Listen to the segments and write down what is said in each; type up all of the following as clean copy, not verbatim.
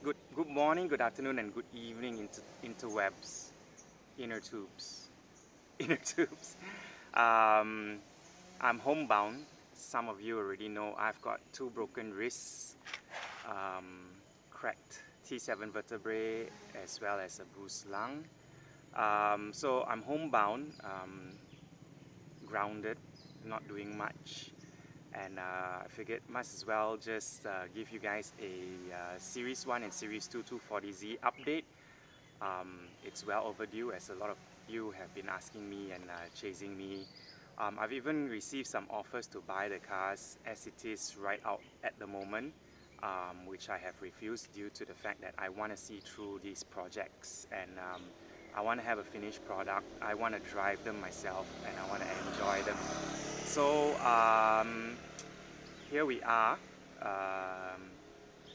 Good morning, good afternoon, and good evening interwebs, innertubes, innertubes. Um, I'm homebound. Some of you already know I've got 2 broken wrists, cracked T7 vertebrae, as well as a bruised lung. So I'm homebound, grounded, not doing much. And I figured might as well just give you guys a Series 1 and Series 2 240Z update. It's well overdue, as a lot of you have been asking me and chasing me. I've even received some offers to buy the cars as it is right out at the moment, which I have refused due to the fact that I want to see through these projects, and I want to have a finished product. I want to drive them myself and I want to enjoy them. So here we are,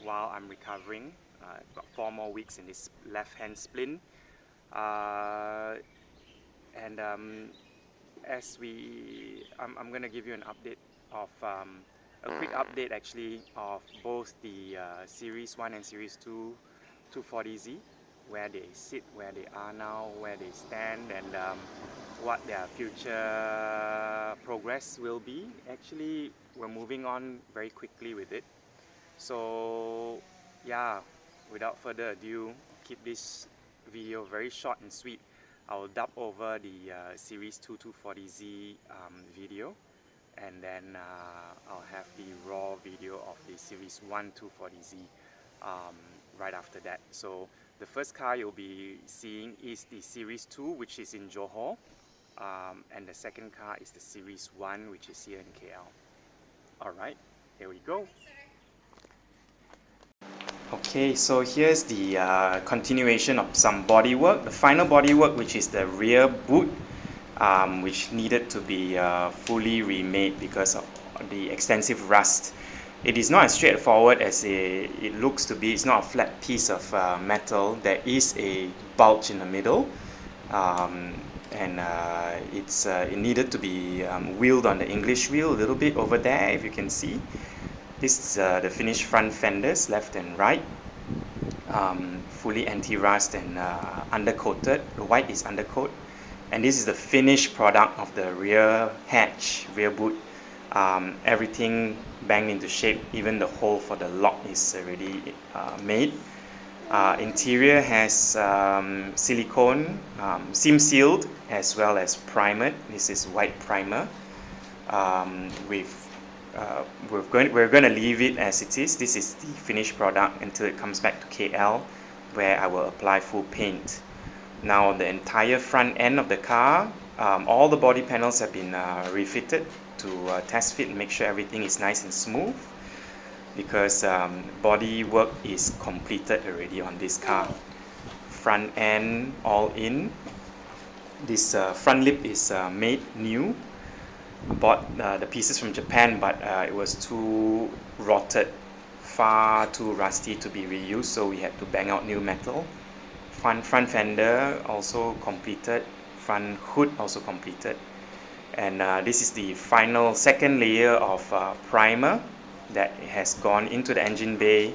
while I'm recovering. I've got 4 more weeks in this left hand splint, and I'm gonna give you an update of a quick update actually of both the Series 1 and Series 2 240Z, where they sit, where they are now, where they stand, and what their future progress will be. Actually, we're moving on very quickly with it. So yeah, without further ado, keep this video very short and sweet. I'll dub over the Series 2 240Z video, and then I'll have the raw video of the Series 1 240Z right after that. So the first car you'll be seeing is the Series 2, which is in Johor, and the second car is the Series 1, which is here in KL. Alright, here we go. Okay, so here's the continuation of some bodywork. The final bodywork, which is the rear boot, which needed to be fully remade because of the extensive rust. It is not as straightforward as it looks to be. It's not a flat piece of metal. There is a bulge in the middle, and it needed to be wheeled on the English wheel a little bit over there, if you can see. This is the finished front fenders, left and right, fully anti-rust and undercoated. The white is undercoat, and this is the finished product of the rear hatch, rear boot. Everything banged into shape, even the hole for the lock is already made. Interior has silicone, seam sealed as well as primered. This is white primer. We're going to leave it as it is. This is the finished product until it comes back to KL, where I will apply full paint. Now the entire front end of the car, all the body panels have been refitted to test fit and make sure everything is nice and smooth, because body work is completed already on this car. Front end all in. This front lip is made new. Bought the pieces from Japan, but it was too rotted, far too rusty to be reused, so we had to bang out new metal. Front fender also completed, front hood also completed, and this is the final second layer of primer that has gone into the engine bay.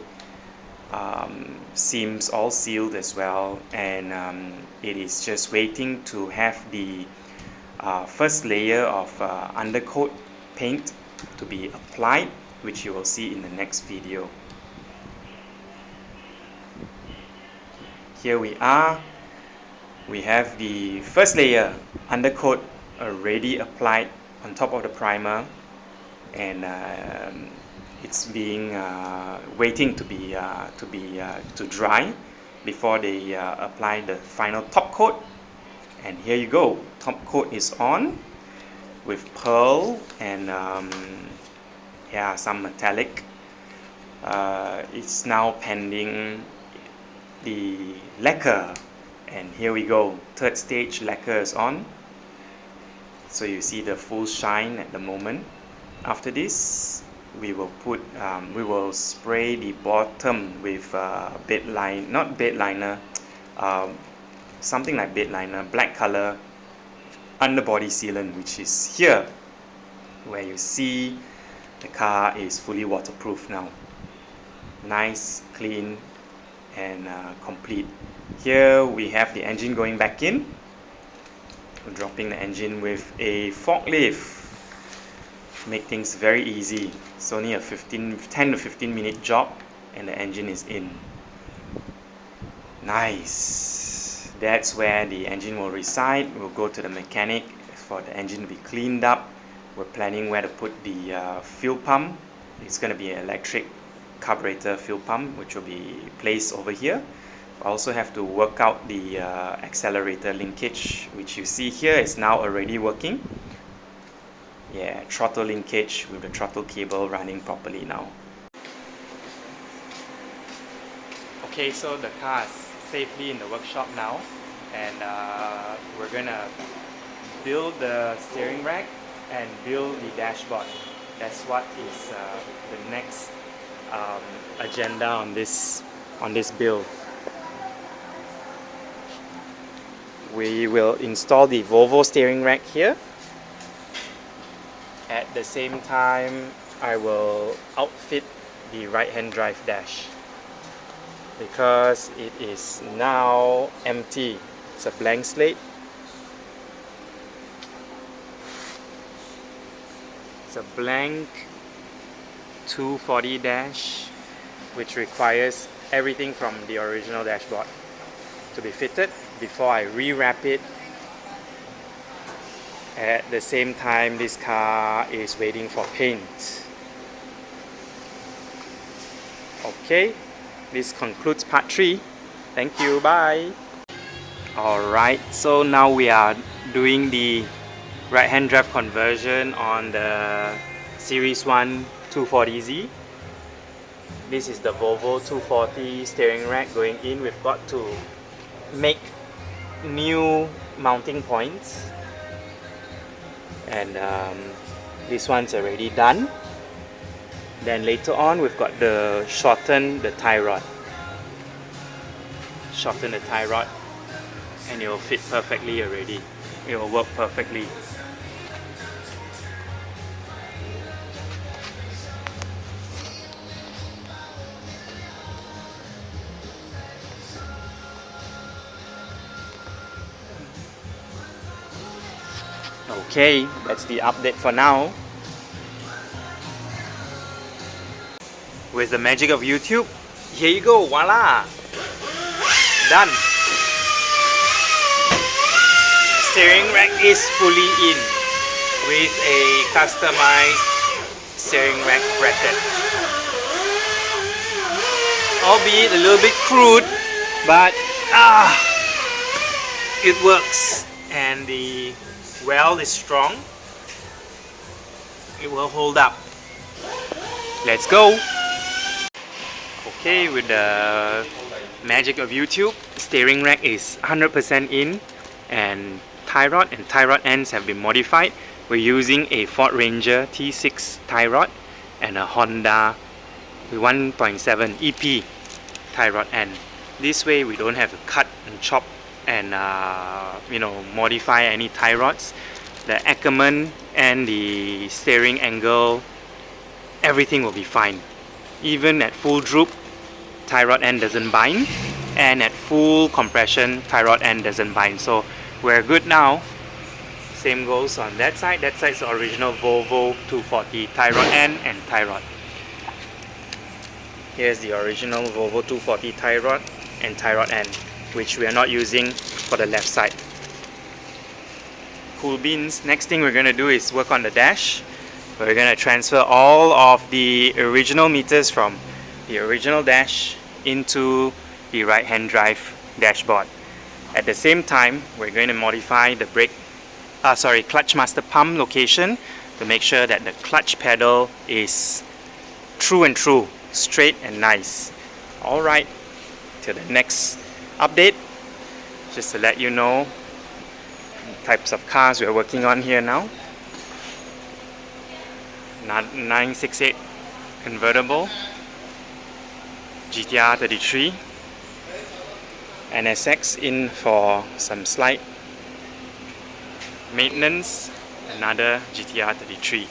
Seams all sealed as well, and it is just waiting to have the first layer of undercoat paint to be applied, which you will see in the next video. Here we are. We have the first layer undercoat already applied on top of the primer, and it's being waiting to dry before they apply the final top coat. And here you go, top coat is on with pearl and yeah, some metallic. It's now pending the lacquer, and here we go, third stage lacquer is on, so you see the full shine at the moment. After this, we will spray the bottom with something like bed liner, black color underbody sealant, which is here, where you see the car is fully waterproof now. Nice, clean, and complete. Here we have the engine going back in. We're dropping the engine with a forklift. Make things very easy. It's only a 10 to 15 minute job and the engine is in. Nice. That's where the engine will reside. We'll go to the mechanic for the engine to be cleaned up. We're planning where to put the fuel pump. It's going to be an electric carburetor fuel pump, which will be placed over here. I also have to work out the accelerator linkage, which you see here is now already working. Yeah, throttle linkage with the throttle cable running properly now. Okay, so the car is safely in the workshop now, and we're gonna build the steering rack and build the dashboard. That's what is the next agenda on this build. We will install the Volvo steering rack here. At the same time, I will outfit the right-hand drive dash because it is now empty. It's a blank slate. It's a blank 240 dash, which requires everything from the original dashboard to be fitted before I rewrap it. At the same time, this car is waiting for paint. Okay, this concludes part 3. Thank you, bye. Alright, so now we are doing the right-hand drive conversion on the Series 1 240Z. This is the Volvo 240 steering rack going in. We've got to make new mounting points, and this one's already done. Then later on we've got to shorten the tie rod. Shorten the tie rod and it will fit perfectly already. It will work perfectly. Okay, that's the update for now. With the magic of YouTube, here you go, voila! Done! Steering rack is fully in with a customized steering rack bracket. Albeit a little bit crude, but it works, and the weld is strong. It will hold up. Let's go! Okay, with the magic of YouTube, steering rack is 100% in, and tie rod and tie rod ends have been modified. We're using a Ford Ranger T6 tie rod and a Honda 1.7 EP tie rod end. This way we don't have to cut and chop and modify any tie rods. The Ackerman and the steering angle, everything will be fine. Even at full droop, tie rod end doesn't bind, and at full compression, tie rod end doesn't bind. So we're good now. Same goes on that side. That side's the original Volvo 240 tie rod end and tie rod. Here's the original Volvo 240 tie rod and tie rod end, which we are not using for the left side. Cool beans. Next thing we're going to do is work on the dash. We're going to transfer all of the original meters from the original dash into the right-hand drive dashboard. At the same time, we're going to modify the clutch master pump location to make sure that the clutch pedal is true and true, straight and nice. Alright, till the next update, just to let you know the types of cars we're working on here now. 968 convertible, GTR 33, NSX in for some slight maintenance, another GTR 33.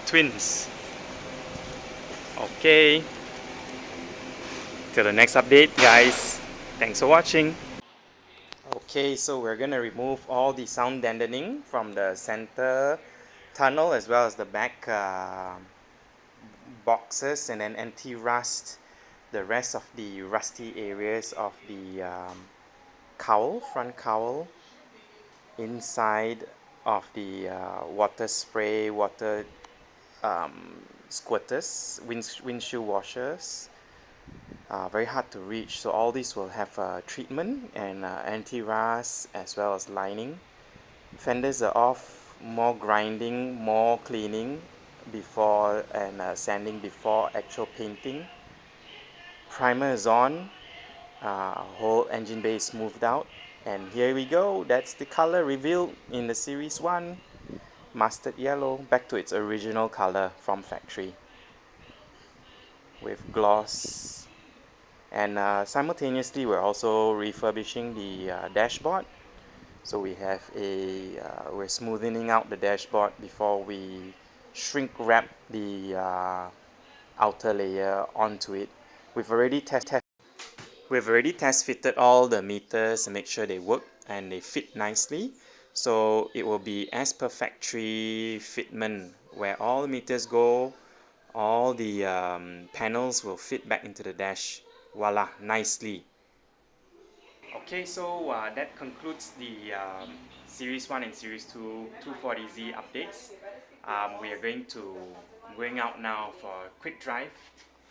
Twins. Okay. Till the next update, guys. Thanks for watching. Okay, so we're gonna remove all the sound deadening from the center tunnel as well as the back boxes, and then anti-rust the rest of the rusty areas of the cowl, front cowl, inside of the water spray, water squirters, windshield washers. Very hard to reach, so all these will have treatment and anti-rust as well as lining. Fenders are off, more grinding, more cleaning before and sanding before actual painting. Primer is on, whole engine bay is smoothed out, and here we go. That's the color revealed in the Series 1. Mustard yellow, back to its original color from factory with gloss. And simultaneously we're also refurbishing the dashboard. So we have we're smoothing out the dashboard before we shrink wrap the outer layer onto it. We've already test fitted all the meters to make sure they work and they fit nicely. So it will be as per factory fitment, where all the meters go, all the panels will fit back into the dash. Voila, nicely. Okay, so that concludes the Series 1 and Series 2 240Z updates. We are going out now for a quick drive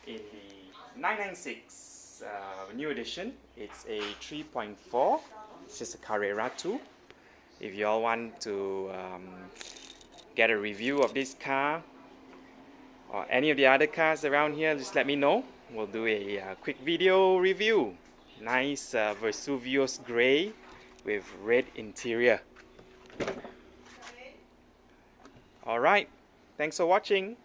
in the 996 new edition. It's a 3.4. It's just a Carrera 2. If you all want to get a review of this car or any of the other cars around here, just let me know. We'll do a quick video review. Nice Vesuvius grey with red interior. Alright, thanks for watching.